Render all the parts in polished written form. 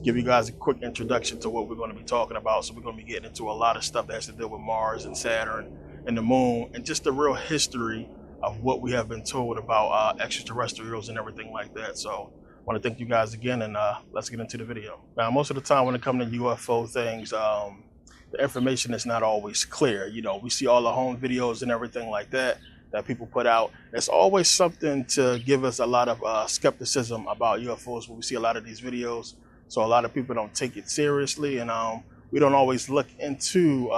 give you guys a quick introduction to what we're going to be talking about. So we're going to be getting into a lot of stuff that has to deal with Mars and Saturn and the moon, and just the real history of what we have been told about extraterrestrials and everything like that. So I want to thank you guys again, and let's get into the video. Now, most of the time when it comes to UFO things, the information is not always clear. You know, we see all the home videos and everything like that people put out. It's always something to give us a lot of skepticism about UFOs when we see a lot of these videos. So a lot of people don't take it seriously, and we don't always look into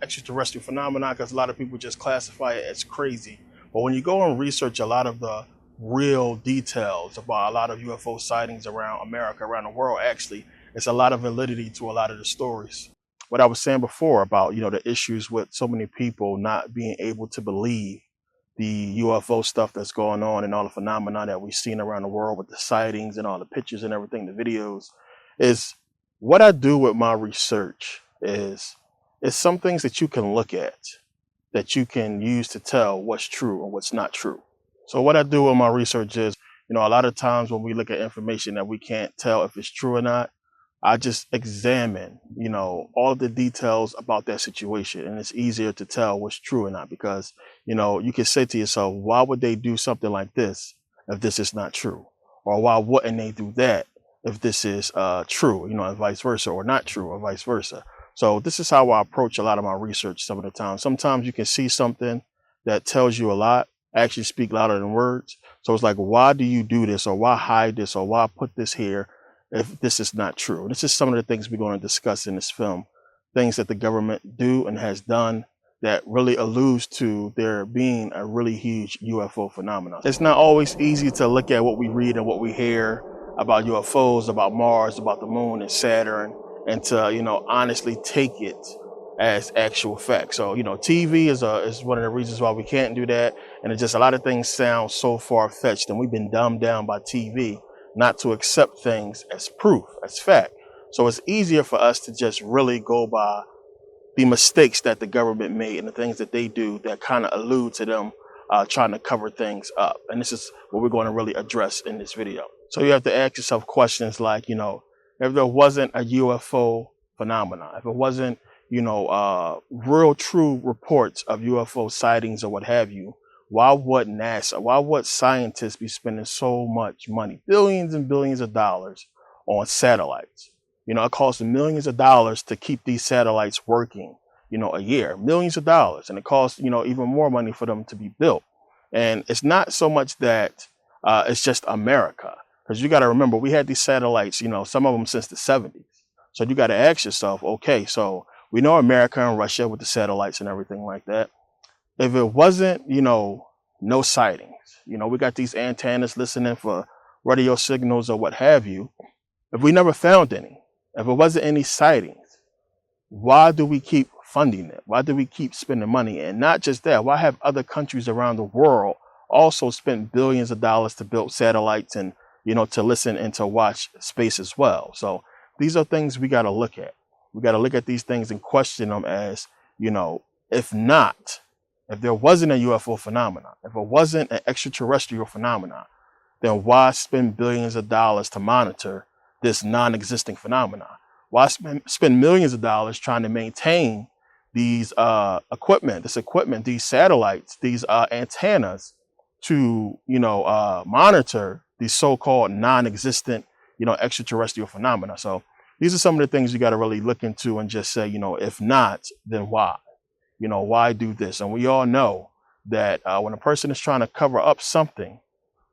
extraterrestrial phenomena because a lot of people just classify it as crazy. But when you go and research a lot of the real details about a lot of UFO sightings around America, around the world, actually, it's a lot of validity to a lot of the stories. What I was saying before about, you know, the issues with so many people not being able to believe the UFO stuff that's going on and all the phenomena that we've seen around the world with the sightings and all the pictures and everything, the videos, is what I do with my research is some things that you can look at that you can use to tell what's true and what's not true. So what I do with my research is, you know, a lot of times when we look at information that we can't tell if it's true or not, I just examine, you know, all the details about that situation, and it's easier to tell what's true or not because, you know, you can say to yourself, why would they do something like this if this is not true? Or why wouldn't they do that if this is true, you know, and vice versa, or not true, or vice versa. So this is how I approach a lot of my research some of the time. Sometimes you can see something that tells you a lot, actually speak louder than words. So it's like, why do you do this, or why hide this, or why put this here if this is not true? This is some of the things we're going to discuss in this film, things that the government do and has done that really alludes to there being a really huge UFO phenomenon. It's not always easy to look at what we read and what we hear about UFOs, about Mars, about the moon and Saturn, and to, you know, honestly take it as actual fact. So, you know, TV is one of the reasons why we can't do that. And it's just a lot of things sound so far-fetched, and we've been dumbed down by TV not to accept things as proof, as fact. So it's easier for us to just really go by the mistakes that the government made and the things that they do that kind of allude to them trying to cover things up. And this is what we're going to really address in this video. So you have to ask yourself questions like, you know, if there wasn't a UFO phenomena, if it wasn't, you know, real true reports of UFO sightings or what have you, why would NASA, why would scientists be spending so much money, billions and billions of dollars on satellites? You know, it costs millions of dollars to keep these satellites working, you know, a year, millions of dollars. And it costs, you know, even more money for them to be built. And it's not so much that it's just America, because you got to remember, we had these satellites, you know, some of them since the 70s. So you got to ask yourself, okay, so we know America and Russia with the satellites and everything like that. If it wasn't, you know, no sightings, you know, we got these antennas listening for radio signals or what have you. If we never found any, if it wasn't any sightings, why do we keep funding it? Why do we keep spending money? And not just that, why have other countries around the world also spent billions of dollars to build satellites and, you know, to listen and to watch space as well? So these are things we got to look at. We got to look at these things and question them as, you know, if there wasn't a UFO phenomenon, if it wasn't an extraterrestrial phenomenon, then why spend billions of dollars to monitor this non-existing phenomenon? Why spend millions of dollars trying to maintain these equipment, these satellites, these antennas to, you know, monitor these so-called non-existent, you know, extraterrestrial phenomena? So these are some of the things you got to really look into and just say, you know, if not, then why? You know, why do this? And we all know that when a person is trying to cover up something,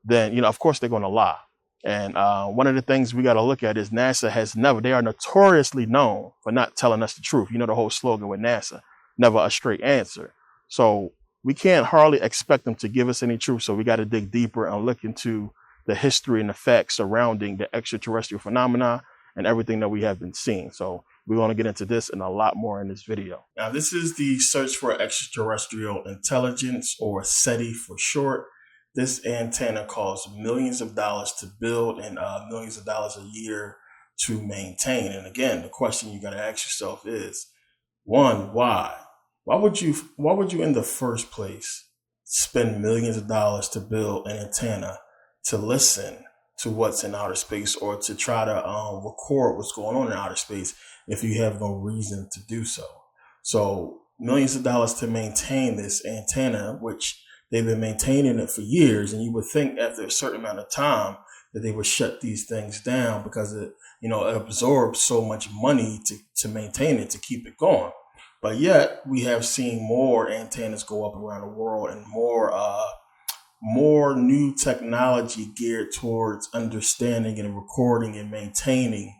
then, you know, of course they're going to lie. And one of the things we got to look at is NASA has never, they are notoriously known for not telling us the truth. You know, the whole slogan with NASA, never a straight answer. So we can't hardly expect them to give us any truth. So we got to dig deeper and look into the history and the facts surrounding the extraterrestrial phenomena and everything that we have been seeing. So we're going to get into this and a lot more in this video. Now, this is the search for extraterrestrial intelligence, or SETI for short. This antenna costs millions of dollars to build and millions of dollars a year to maintain. And again, the question you got to ask yourself is, one, why? Why would you in the first place spend millions of dollars to build an antenna to listen to what's in outer space, or to try to record what's going on in outer space if you have no reason to do so. So millions of dollars to maintain this antenna, which they've been maintaining it for years, and you would think after a certain amount of time that they would shut these things down because it absorbs so much money to maintain it, to keep it going. But yet we have seen more antennas go up around the world, and more new technology geared towards understanding and recording and maintaining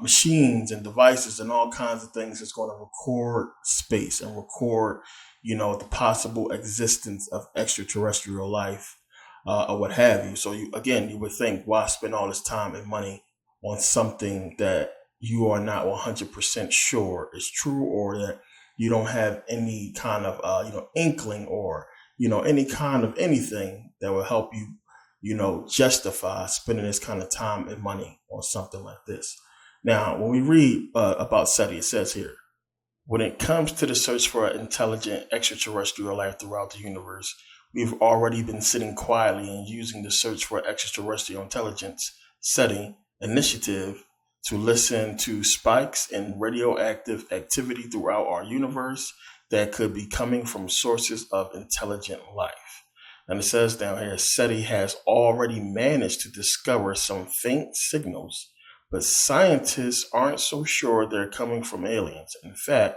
machines and devices and all kinds of things that's going to record space and record, the possible existence of extraterrestrial life or what have you. So you would think, why spend all this time and money on something that you are not 100% sure is true, or that you don't have any kind of inkling, or any kind of anything that will help you justify spending this kind of time and money on something like this. Now, when we read about SETI, it says here, when it comes to the search for intelligent extraterrestrial life throughout the universe, we've already been sitting quietly and using the search for extraterrestrial intelligence SETI initiative to listen to spikes in radioactive activity throughout our universe that could be coming from sources of intelligent life. And it says down here, SETI has already managed to discover some faint signals, but scientists aren't so sure they're coming from aliens. In fact,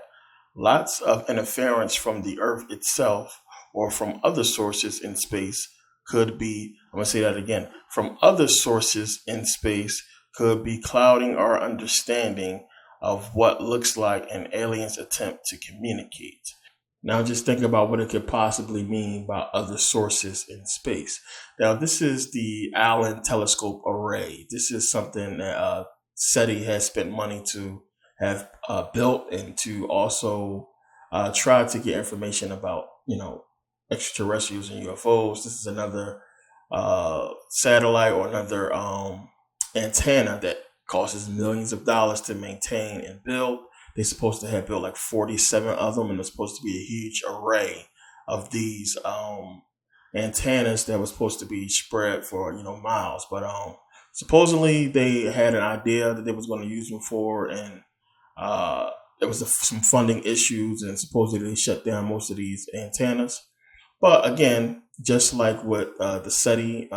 lots of interference from the Earth itself or from other sources in space could be, I'm going to say that again, from other sources in space could be clouding our understanding of what looks like an alien's attempt to communicate. Now just think about what it could possibly mean by other sources in space. Now this is the Allen Telescope Array. This is something that SETI has spent money to have built, and to also try to get information about, extraterrestrials and UFOs. This is another satellite or another antenna that costs millions of dollars to maintain and build. They're supposed to have built like 47 of them, and there's supposed to be a huge array of these antennas that was supposed to be spread for miles. But supposedly they had an idea that they was going to use them for, and there was some funding issues, and supposedly they shut down most of these antennas. But again, just like with the SETI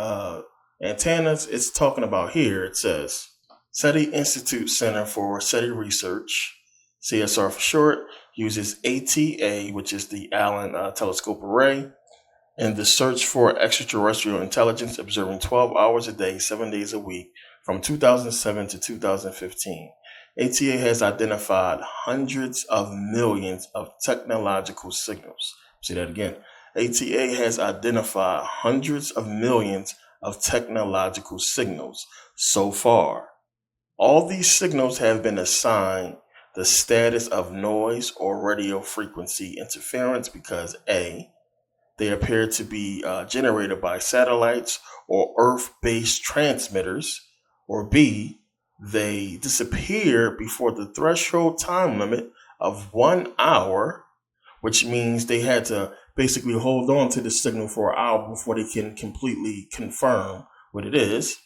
antennas, it's talking about here. It says SETI Institute Center for SETI Research, CSR for short, uses ATA, which is the Allen Telescope Array, in the search for extraterrestrial intelligence, observing 12 hours a day, 7 days a week, from 2007 to 2015. ATA has identified hundreds of millions of technological signals. See that again. ATA has identified hundreds of millions of technological signals so far. All these signals have been assigned the status of noise or radio frequency interference because A, they appear to be generated by satellites or Earth-based transmitters, or B, they disappear before the threshold time limit of 1 hour, which means they had to basically hold on to the signal for an hour before they can completely confirm what it is.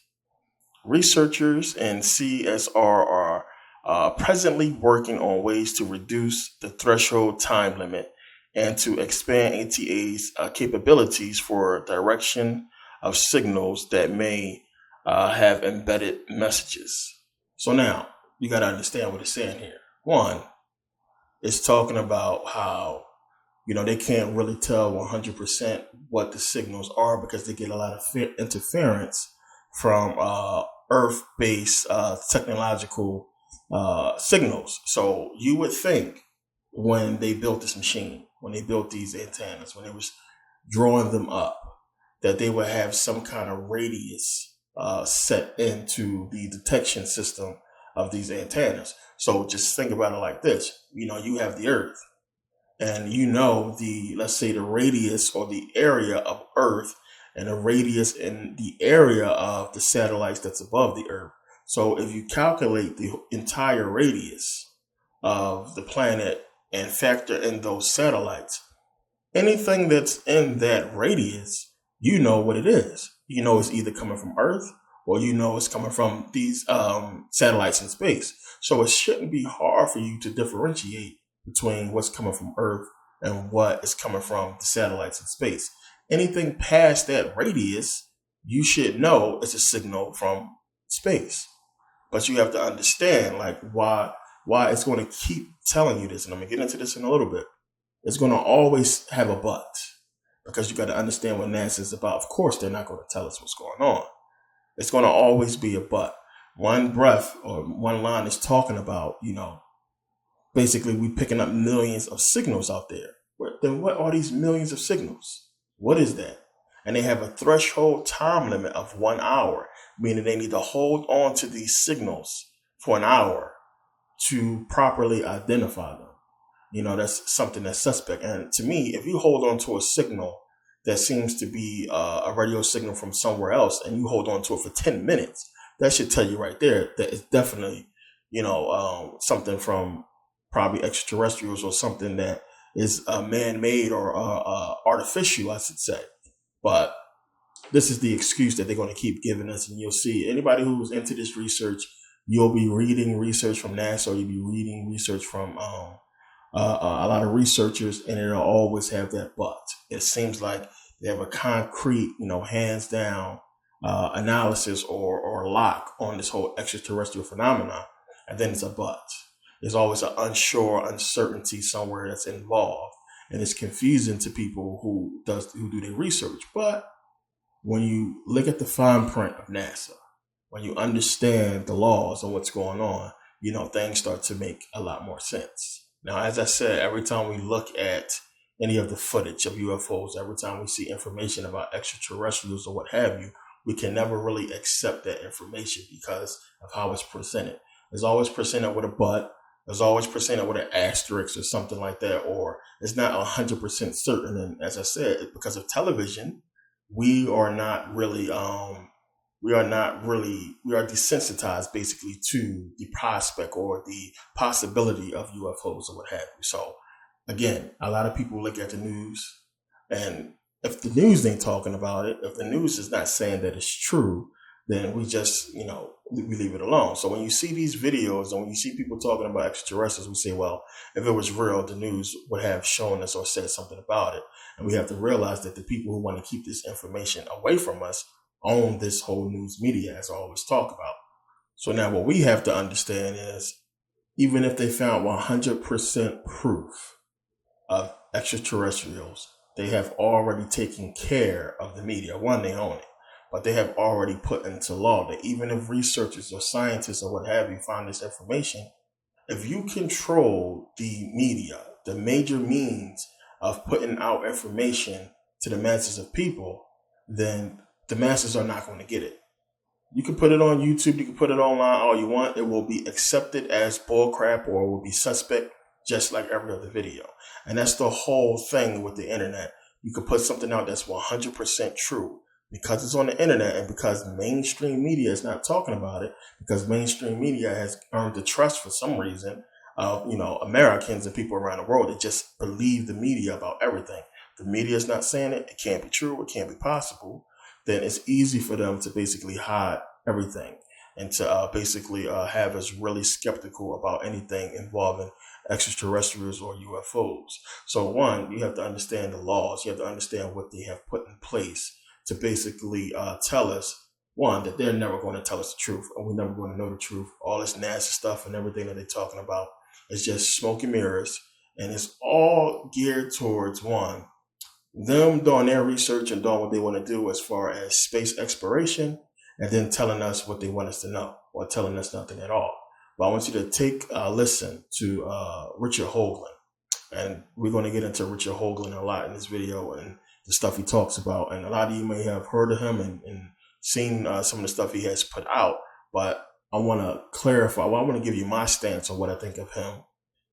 Researchers and CSR are presently working on ways to reduce the threshold time limit and to expand ATA's capabilities for direction of signals that may have embedded messages. So now you got to understand what it's saying here. One, it's talking about how they can't really tell 100% what the signals are because they get a lot of interference from Earth-based technological signals. So you would think when they built this machine, when they built these antennas, when they was drawing them up, that they would have some kind of radius set into the detection system of these antennas. So just think about it like this. You have the Earth, and let's say the radius or the area of Earth, and the radius and the area of the satellites that's above the Earth. So if you calculate the entire radius of the planet and factor in those satellites, anything that's in that radius, you know what it is. you know it's either coming from Earth or you know it's coming from these satellites in space. So it shouldn't be hard for you to differentiate between what's coming from Earth and what is coming from the satellites in space. Anything past that radius, you should know it's a signal from space. But you have to understand like why it's going to keep telling you this. And I'm going to get into this in a little bit. It's going to always have a but, because you got to understand what NASA is about. Of course, they're not going to tell us what's going on. It's going to always be a but. One breath or one line is talking about, basically we picking up millions of signals out there. Then what are these millions of signals? What is that? And they have a threshold time limit of 1 hour, meaning they need to hold on to these signals for an hour to properly identify them. That's something that's suspect. And to me, if you hold on to a signal that seems to be a radio signal from somewhere else and you hold on to it for 10 minutes, that should tell you right there that it's definitely, something from probably extraterrestrials or something that is man-made or artificial, I should say. But this is the excuse that they're going to keep giving us. And you'll see anybody who's into this research, you'll be reading research from NASA, or you'll be reading research from a lot of researchers, and it'll always have that but. It seems like they have a concrete, hands down analysis or lock on this whole extraterrestrial phenomenon. And then it's a but. There's always an uncertainty somewhere that's involved. And it's confusing to people who do their research. But when you look at the fine print of NASA, when you understand the laws and what's going on, things start to make a lot more sense. Now, as I said, every time we look at any of the footage of UFOs, every time we see information about extraterrestrials or what have you, we can never really accept that information because of how it's presented. It's always presented with a but. It's always presented with an asterisk or something like that, or it's not 100% certain. And as I said, because of television, we are desensitized basically to the prospect or the possibility of UFOs or what have you. So again, a lot of people look at the news, and if the news ain't talking about it, if the news is not saying that it's true, then we just, we leave it alone. So when you see these videos and when you see people talking about extraterrestrials, we say, well, if it was real, the news would have shown us or said something about it. And we have to realize that the people who want to keep this information away from us own this whole news media, as I always talk about. So now what we have to understand is, even if they found 100% proof of extraterrestrials, they have already taken care of the media. One, they own it. But they have already put into law that even if researchers or scientists or what have you find this information, if you control the media, the major means of putting out information to the masses of people, then the masses are not going to get it. You can put it on YouTube, you can put it online all you want. It will be accepted as bullcrap or will be suspect just like every other video. And that's the whole thing with the internet. You can put something out that's 100% true. Because it's on the internet and because mainstream media is not talking about it, because mainstream media has earned the trust for some reason of, Americans and people around the world that just believe the media about everything. The media is not saying it. It can't be true. It can't be possible. Then it's easy for them to basically hide everything and to have us really skeptical about anything involving extraterrestrials or UFOs. So one, you have to understand the laws. You have to understand what they have put in place to basically tell us, one, that they're never going to tell us the truth, and we're never going to know the truth. All this NASA stuff and everything that they're talking about is just smoke and mirrors, and it's all geared towards, one, them doing their research and doing what they want to do as far as space exploration, and then telling us what they want us to know, or telling us nothing at all. But I want you to take a listen to Richard Hoagland, and we're going to get into Richard Hoagland a lot in this video, and the stuff he talks about. And a lot of you may have heard of him and seen some of the stuff he has put out. But I want to clarify. Well, I want to give you my stance on what I think of him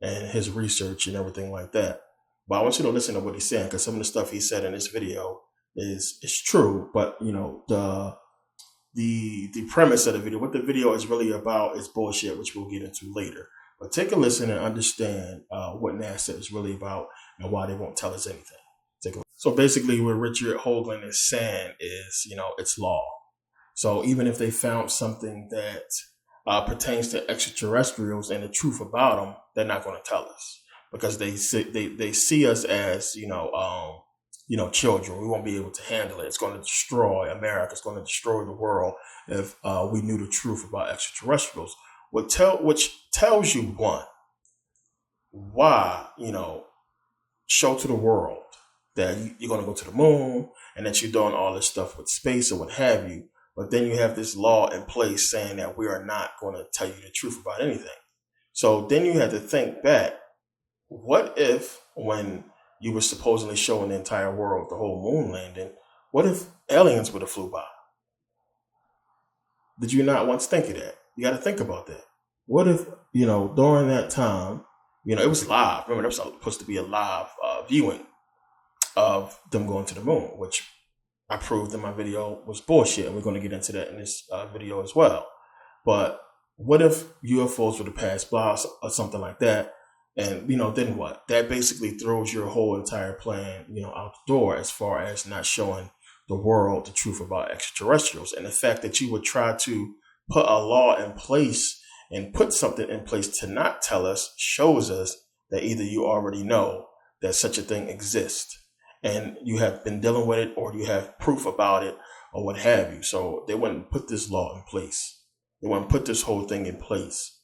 and his research and everything like that. But I want you to listen to what he's saying, because some of the stuff he said in this video is true. But, the premise of the video, what the video is really about, is bullshit, which we'll get into later. But take a listen and understand what NASA is really about and why they won't tell us anything. So basically what Richard Hoagland is saying is, it's law. So even if they found something that pertains to extraterrestrials and the truth about them, they're not going to tell us because they see us as, children. We won't be able to handle it. It's going to destroy America. It's going to destroy the world if we knew the truth about extraterrestrials. Which tells you, one, why, show to the world that you're going to go to the moon and that you're doing all this stuff with space or what have you. But then you have this law in place saying that we are not going to tell you the truth about anything. So then you have to think back, what if when you were supposedly showing the entire world the whole moon landing, what if aliens would have flew by? Did you not once think of that? You got to think about that. What if, during that time, it was live. Remember, there was supposed to be a live viewing of them going to the moon, which I proved in my video was bullshit. And we're going to get into that in this video as well. But what if UFOs would have passed by or something like that? And, then what? That basically throws your whole entire plan, out the door as far as not showing the world the truth about extraterrestrials. And the fact that you would try to put a law in place and put something in place to not tell us shows us that either you already know that such a thing exists and you have been dealing with it, or you have proof about it, or what have you. So they wouldn't put this law in place. They wouldn't put this whole thing in place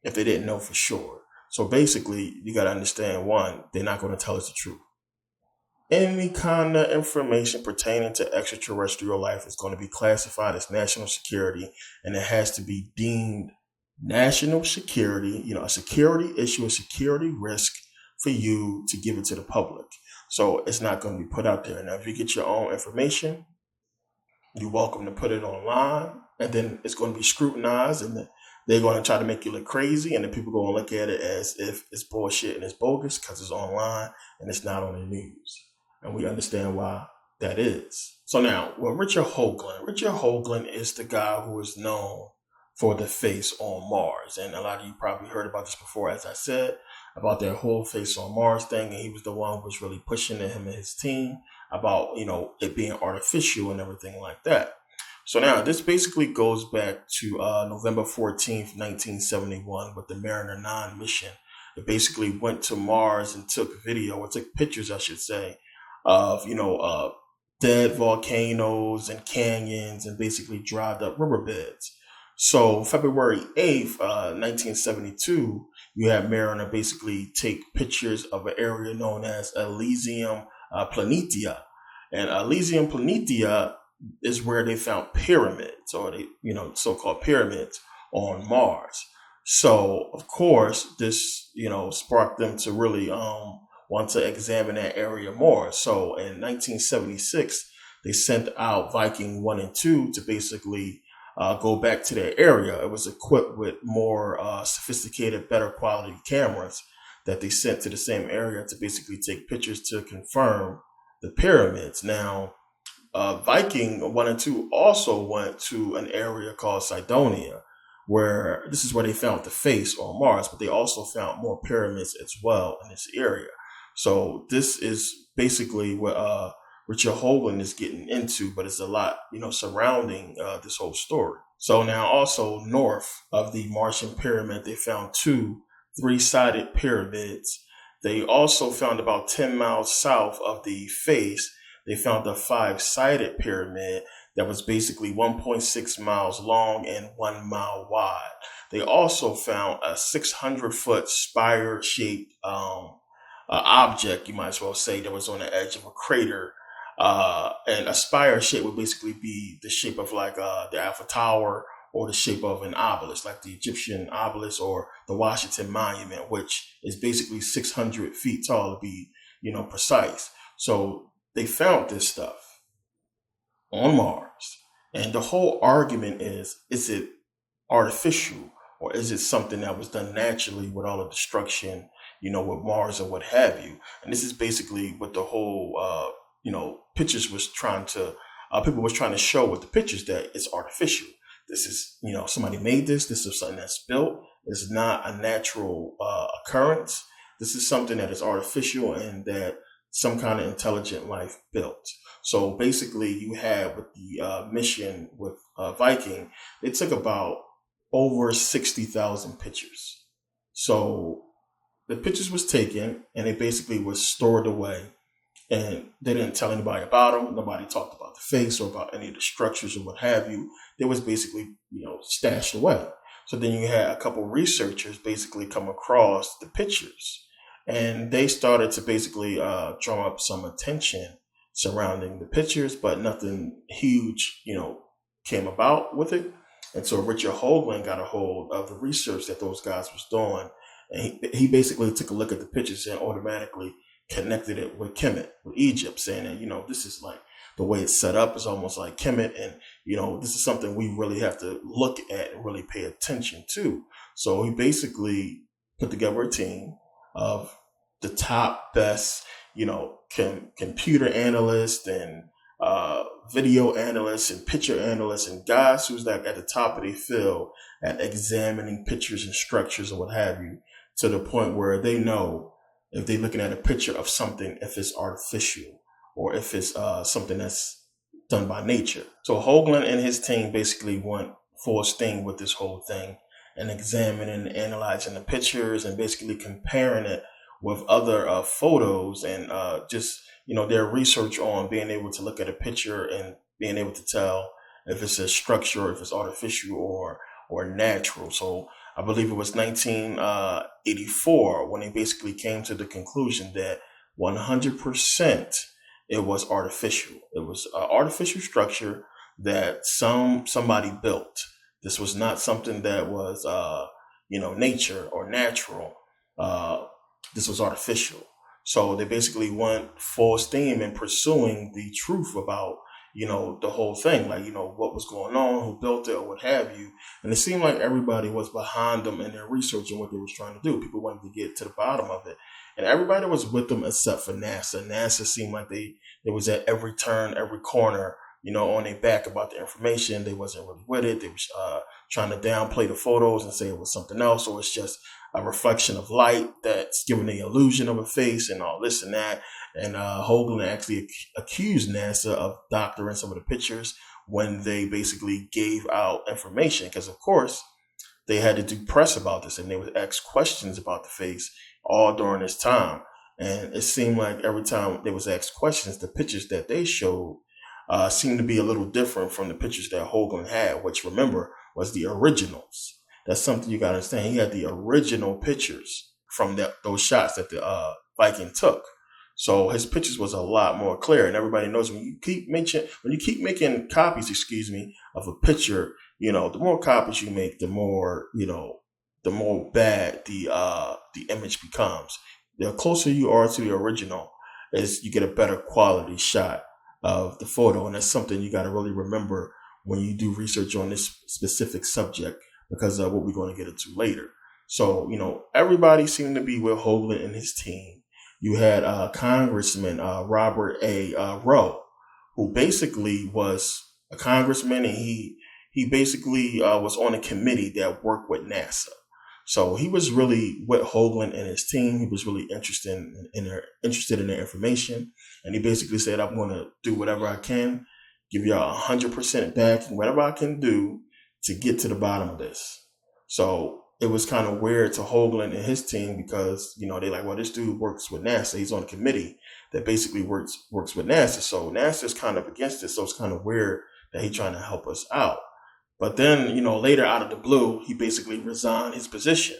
if they didn't know for sure. So basically, you got to understand, one, they're not going to tell us the truth. Any kind of information pertaining to extraterrestrial life is going to be classified as national security, and it has to be deemed national security, a security issue, a security risk for you to give it to the public. So it's not going to be put out there. Now, if you get your own information, you're welcome to put it online, and then it's going to be scrutinized, and they're going to try to make you look crazy, and then people are going to look at it as if it's bullshit and it's bogus because it's online and it's not on the news. And we understand why that is. So now, Richard Hoagland is the guy who is known for the face on Mars. And a lot of you probably heard about this before, as I said, about their whole face on Mars thing. And he was the one who was really pushing him and his team about, it being artificial and everything like that. So now this basically goes back to November 14th, 1971 with the Mariner 9 mission. It basically went to Mars and took pictures, I should say, of, dead volcanoes and canyons and basically dried up riverbeds. So February 8th, 1972, you have Mariner basically take pictures of an area known as Elysium Planitia. And Elysium Planitia is where they found pyramids, or so-called pyramids on Mars. So, of course, this, sparked them to really want to examine that area more. So in 1976, they sent out Viking 1 and 2 to basically go back to their area. It was equipped with more sophisticated, better quality cameras that they sent to the same area to basically take pictures to confirm the pyramids. Now, Viking 1 and 2 also went to an area called Cydonia, where this is where they found the face on Mars, but they also found more pyramids as well in this area. So this is basically what Richard Hoagland is getting into, but it's a lot, surrounding this whole story. So now also north of the Martian pyramid, they found 2 3-sided pyramids. They also found about 10 miles south of the face, they found a 5-sided pyramid that was basically 1.6 miles long and 1 mile wide. They also found a 600-foot spire-shaped object, you might as well say, that was on the edge of a crater. And a spire shape would basically be the shape of like the Eiffel Tower, or the shape of an obelisk, like the Egyptian obelisk or the Washington Monument, which is basically 600 feet tall to be, precise. So they found this stuff on Mars. And the whole argument is it artificial, or is it something that was done naturally with all the destruction, with Mars or what have you? And this is basically what the whole, pictures was trying to, people was trying to show with the pictures, that it's artificial. This is, somebody made this. This is something that's built. It's not a natural occurrence. This is something that is artificial, and that some kind of intelligent life built. So basically, you had with the mission with Viking, it took about over 60,000 pictures. So the pictures was taken and they basically was stored away, and they didn't tell anybody about them. Nobody talked about the face or about any of the structures or what have you. They was basically, stashed away. So then you had a couple researchers basically come across the pictures, and they started to basically draw up some attention surrounding the pictures, but nothing huge, came about with it. And so Richard Hoagland got a hold of the research that those guys was doing, and he basically took a look at the pictures and automatically connected it with Kemet, with Egypt, saying that, this is like the way it's set up is almost like Kemet. And, this is something we really have to look at and really pay attention to. So he basically put together a team of the top best, computer analysts and video analysts and picture analysts and guys who's like at the top of their field at examining pictures and structures or what have you, to the point where they know if they're looking at a picture of something, if it's artificial or if it's something that's done by nature. So Hoagland and his team basically went full steam with this whole thing and examining and analyzing the pictures and basically comparing it with other photos and just, their research on being able to look at a picture and being able to tell if it's a structure, or if it's artificial or natural. So I believe it was 1984 when they basically came to the conclusion that 100% it was artificial. It was an artificial structure that somebody built. This was not something that was, nature or natural. This was artificial. So they basically went full steam in pursuing the truth about, the whole thing, like, what was going on, who built it or what have you. And it seemed like everybody was behind them in their research and what they was trying to do. People wanted to get to the bottom of it. And everybody was with them except for NASA. NASA seemed like they was at every turn, every corner, on their back about the information. They wasn't really with it. They was trying to downplay the photos and say it was something else, or it's just a reflection of light that's giving the illusion of a face and all this and that. And Hoagland actually accused NASA of doctoring some of the pictures when they basically gave out information, because of course they had to do press about this and they would ask questions about the face all during this time. And it seemed like every time they was asked questions, the pictures that they showed seemed to be a little different from the pictures that Hoagland had, which, remember, was the originals. That's something you got to understand. He had the original pictures from those shots that the Viking took. So his pictures was a lot more clear. And everybody knows when you keep making copies, of a picture, the more copies you make, the more bad the image becomes. The closer you are to the original, is you get a better quality shot of the photo. And that's something you got to really remember when you do research on this specific subject, because of what we're going to get into later. So, everybody seemed to be with Hoagland and his team. You had Congressman Robert A. Rowe, who basically was a congressman, and he basically was on a committee that worked with NASA. So he was really with Hoagland and his team. He was really interested in their information, and he basically said, "I'm going to do whatever I can, give y'all 100% back, and whatever I can do to get to the bottom of this." So it was kind of weird to Hoagland and his team, because, they like, well, this dude works with NASA. He's on a committee that basically works with NASA. So NASA's kind of against it. So it's kind of weird that he's trying to help us out. But then, later out of the blue, he basically resigned his position,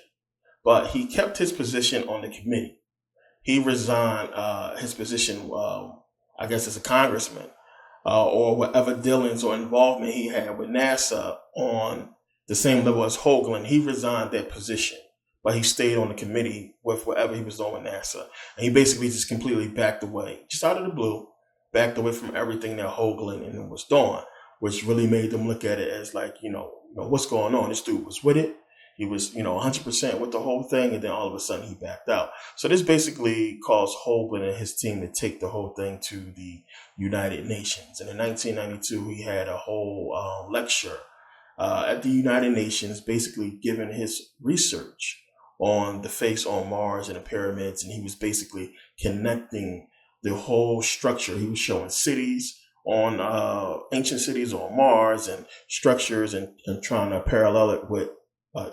but he kept his position on the committee. He resigned his position, I guess, as a congressman, or whatever dealings or involvement he had with NASA on the same level as Hoagland. He resigned that position, but he stayed on the committee with whatever he was doing with NASA. And he basically just completely backed away, just out of the blue, backed away from everything that Hoagland and him was doing, which really made them look at it as like, what's going on? This dude was with it. He was, 100% with the whole thing. And then all of a sudden he backed out. So this basically caused Hoagland and his team to take the whole thing to the United Nations. And in 1992, he had a whole lecture at the United Nations, basically giving his research on the face on Mars and the pyramids. And he was basically connecting the whole structure. He was showing cities on ancient cities on Mars and structures and trying to parallel it with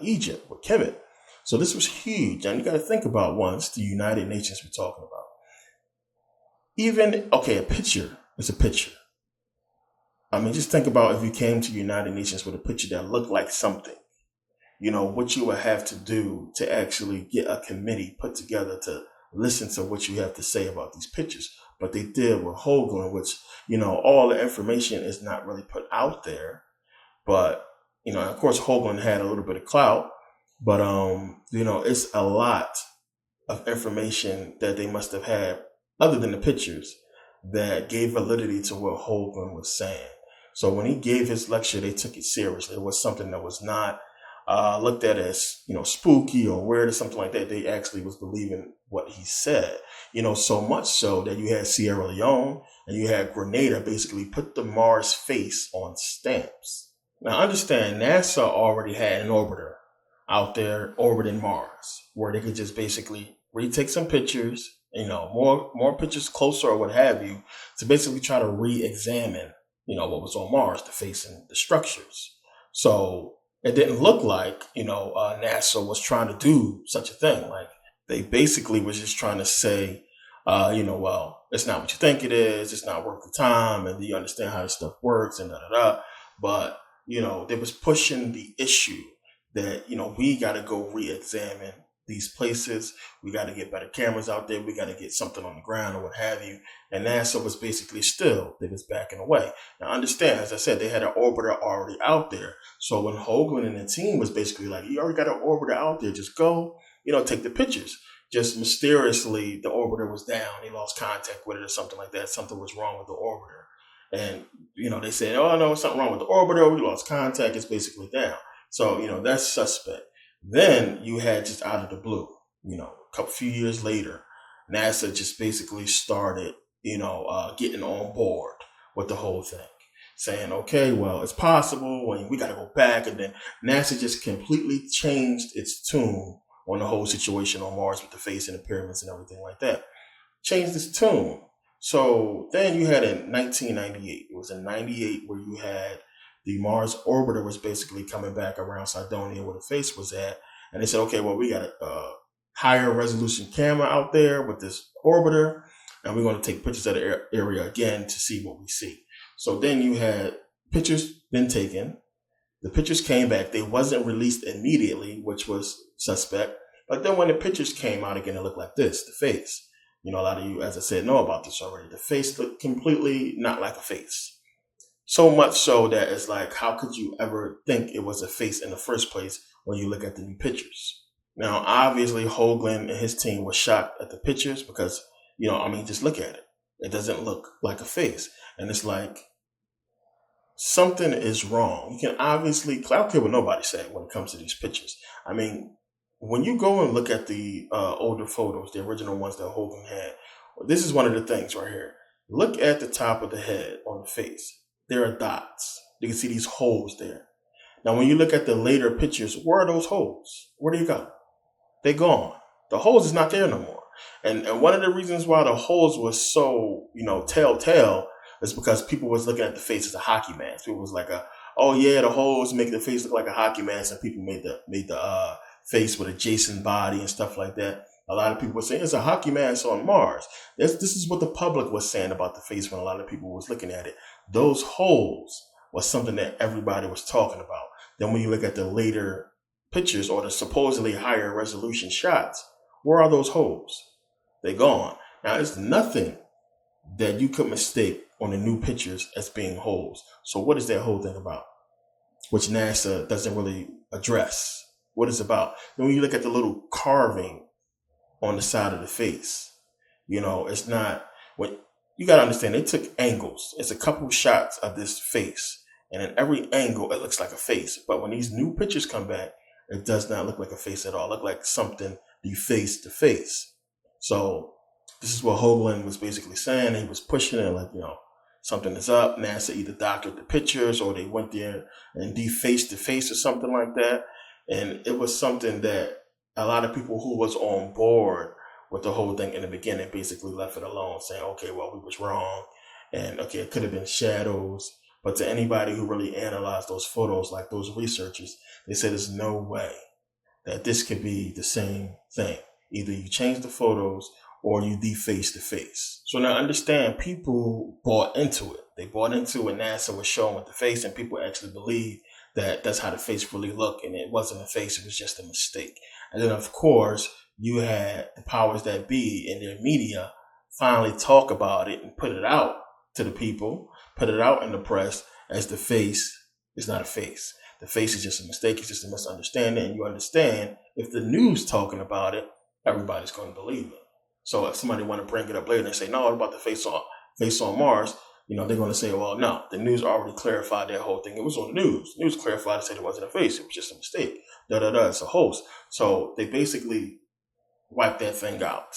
Egypt, with Kemet. So this was huge. And you got to think about once the United Nations we're talking about. Even, okay, a picture is a picture. I mean, just think about if you came to the United Nations with a picture that looked like something, you know, what you would have to do to actually get a committee put together to listen to what you have to say about these pictures. But they did with Hoagland, which, you know, all the information is not really put out there. But, you know, of course, Hoagland had a little bit of clout. But, you know, it's a lot of information that they must have had other than the pictures that gave validity to what Hoagland was saying. So when he gave his lecture, they took it seriously. It was something that was not looked at as, you know, spooky or weird or something like that. They actually was believing what he said, you know, so much so that you had Sierra Leone and you had Grenada basically put the Mars face on stamps. Now, understand, NASA already had an orbiter out there orbiting Mars where they could just basically retake some pictures, you know, more pictures closer or what have you, to basically try to re-examine, you know, what was on Mars, the face and the structures. So it didn't look like, you know, NASA was trying to do such a thing. Like, they basically was just trying to say, you know, well, it's not what you think it is. It's not worth the time. And you understand how this stuff works and da-da-da. But, you know, they was pushing the issue that, you know, we got to go re-examine these places. We got to get better cameras out there. We got to get something on the ground or what have you. And NASA was basically they was backing away. Now, understand, as I said, they had an orbiter already out there. So when Hoagland and the team was basically like, you already got an orbiter out there, just go, you know, take the pictures. Just mysteriously, the orbiter was down. He lost contact with it or something like that. Something was wrong with the orbiter. And, you know, they said, oh, no, something wrong with the orbiter. We lost contact. It's basically down. So, you know, that's suspect. Then you had just out of the blue, you know, a few years later, NASA just basically started, you know, getting on board with the whole thing, saying, okay, well, it's possible, and we got to go back. And then NASA just completely changed its tune on the whole situation on Mars with the face and the pyramids and everything like that. Changed its tune. So then you had in 1998, it was in 98 where you had the Mars orbiter was basically coming back around Cydonia where the face was at. And they said, okay, well, we got a higher resolution camera out there with this orbiter, and we're going to take pictures of the area again to see what we see. So then you had pictures been taken. The pictures came back. They wasn't released immediately, which was suspect. But then when the pictures came out again, it looked like this, the face. You know, a lot of you, as I said, know about this already. The face looked completely not like a face. So much so that it's like, how could you ever think it was a face in the first place when you look at the new pictures? Now, obviously, Hoagland and his team was shocked at the pictures because, you know, I mean, just look at it. It doesn't look like a face. And it's like, something is wrong. You can obviously, I don't care what nobody said when it comes to these pictures. I mean, when you go and look at the older photos, the original ones that Hoagland had, this is one of the things right here. Look at the top of the head on the face. There are dots. You can see these holes there. Now, when you look at the later pictures, where are those holes? Where do you go? They're gone. The holes is not there no more. And one of the reasons why the holes was so, you know, telltale is because people was looking at the face as a hockey mask. People was like, oh yeah, the holes make the face look like a hockey mask, and people made the face with a Jason body and stuff like that. A lot of people were saying it's a hockey mask on Mars. This is what the public was saying about the face when a lot of people was looking at it. Those holes was something that everybody was talking about. Then when you look at the later pictures or the supposedly higher resolution shots, where are those holes? They're gone. Now, there's nothing that you could mistake on the new pictures as being holes. So what is that whole thing about? Which NASA doesn't really address. What it's about. Then when you look at the little carving on the side of the face, you know, it's not what you got to understand. They took angles. It's a couple shots of this face, and in every angle, it looks like a face. But when these new pictures come back, it does not look like a face at all. It look like something defaced to face. So this is what Hoagland was basically saying. He was pushing it like, you know, something is up. NASA either doctored the pictures or they went there and defaced the face or something like that. And it was something that a lot of people who was on board with the whole thing in the beginning, basically left it alone, saying, okay, well, we was wrong. And okay, it could have been shadows. But to anybody who really analyzed those photos, like those researchers, they said there's no way that this could be the same thing. Either you change the photos or you deface the face. So now understand, people bought into it. They bought into what NASA was showing with the face, and people actually believed that that's how the face really looked, and it wasn't a face, it was just a mistake. And then, of course, you had the powers that be in their media finally talk about it and put it out to the people, put it out in the press as the face is not a face. The face is just a mistake. It's just a misunderstanding. And you understand, if the news talking about it, everybody's going to believe it. So if somebody want to bring it up later and say, no, what about the face on Mars? They're going to say, well, no, the news already clarified that whole thing. It was on the news. The news clarified and said it wasn't a face. It was just a mistake. It's a hoax. So they basically wiped that thing out.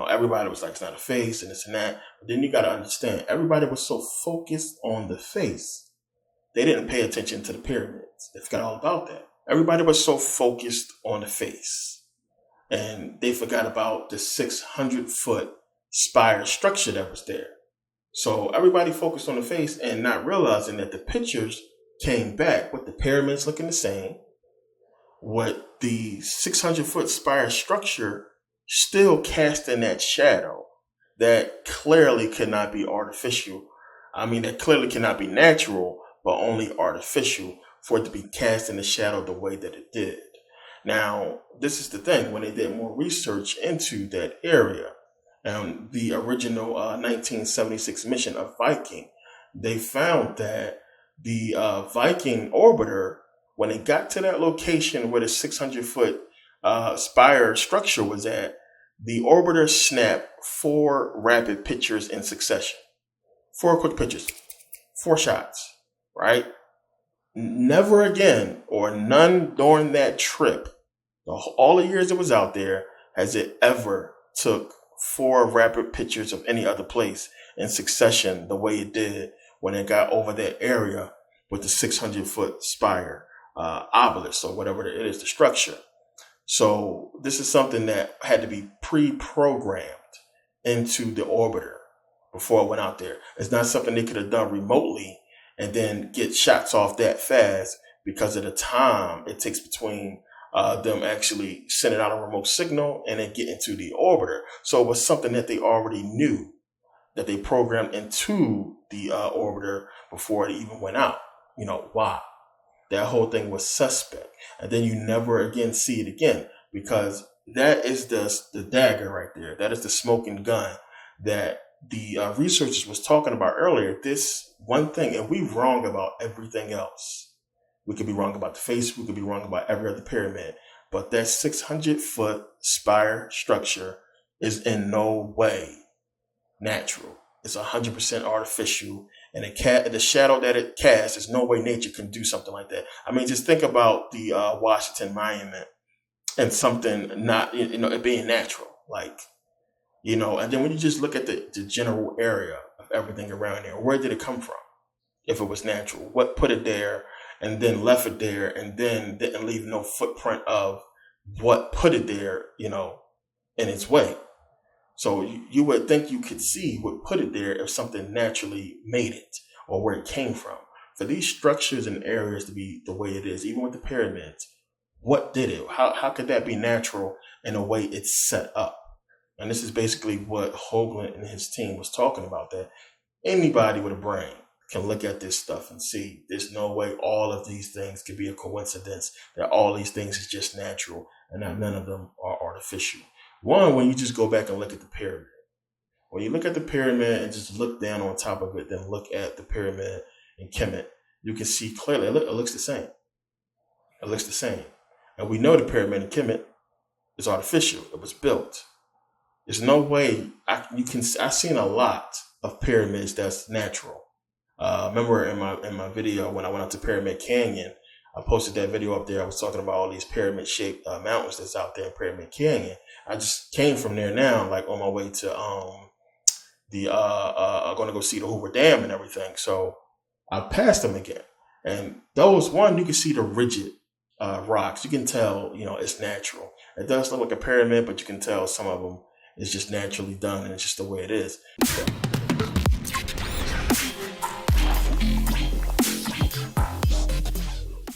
Everybody was like, it's not a face and this and that. But then you got to understand, everybody was so focused on the face, they didn't pay attention to the pyramids. They forgot all about that. Everybody was so focused on the face, and they forgot about the 600-foot spire structure that was there. So everybody focused on the face and not realizing that the pictures came back with the pyramids looking the same, with the 600-foot spire structure still casting that shadow that clearly could not be artificial. That clearly cannot be natural, but only artificial for it to be cast in the shadow the way that it did. Now, this is the thing. When they did more research into that area, the original 1976 mission of Viking, they found that the Viking orbiter, when it got to that location where the 600-foot spire structure was at, the orbiter snapped 4 rapid pictures in succession. 4 quick pictures. 4 shots. Right? Never again, or none during that trip, all the years it was out there, has it ever took 4 rapid pictures of any other place in succession the way it did when it got over that area with the 600-foot spire obelisk, or whatever it is, the structure. So this is something that had to be pre-programmed into the orbiter before it went out there. It's not something they could have done remotely and then get shots off that fast because of the time it takes between them actually sending out a remote signal and then getting to the orbiter. So it was something that they already knew, that they programmed into the orbiter before it even went out. Why? That whole thing was suspect. And then you never again see it again, because that is the dagger right there. That is the smoking gun that the researchers was talking about earlier. This one thing, and we wrong about everything else. We could be wrong about the face. We could be wrong about every other pyramid. But that 600-foot spire structure is in no way natural. It's 100% artificial. And the shadow that it casts, there's no way nature can do something like that. Just think about the Washington Monument and something not, it being natural. And then when you just look at the general area of everything around there, where did it come from? If it was natural, what put it there and then left it there and then didn't leave no footprint of what put it there, in its way. So you would think you could see what put it there if something naturally made it or where it came from. For these structures and areas to be the way it is, even with the pyramids, what did it? How could that be natural in the way it's set up? And this is basically what Hoagland and his team was talking about, that anybody with a brain can look at this stuff and see there's no way all of these things could be a coincidence, that all these things is just natural and that none of them are artificial. One, when you just go back and look at the pyramid. When you look at the pyramid and just look down on top of it, then look at the pyramid in Kemet, you can see clearly it looks the same. It looks the same. And we know the pyramid in Kemet is artificial. It was built. There's no way I've seen a lot of pyramids that's natural. Remember in my video when I went out to Pyramid Canyon, I posted that video up there. I was talking about all these pyramid-shaped mountains that's out there in Pyramid Canyon. I just came from there now, on my way to I'm going to go see the Hoover Dam and everything. So I passed them again, and those you can see the rigid rocks. You can tell, it's natural. It does look like a pyramid, but you can tell some of them It's just naturally done, and it's just the way it is.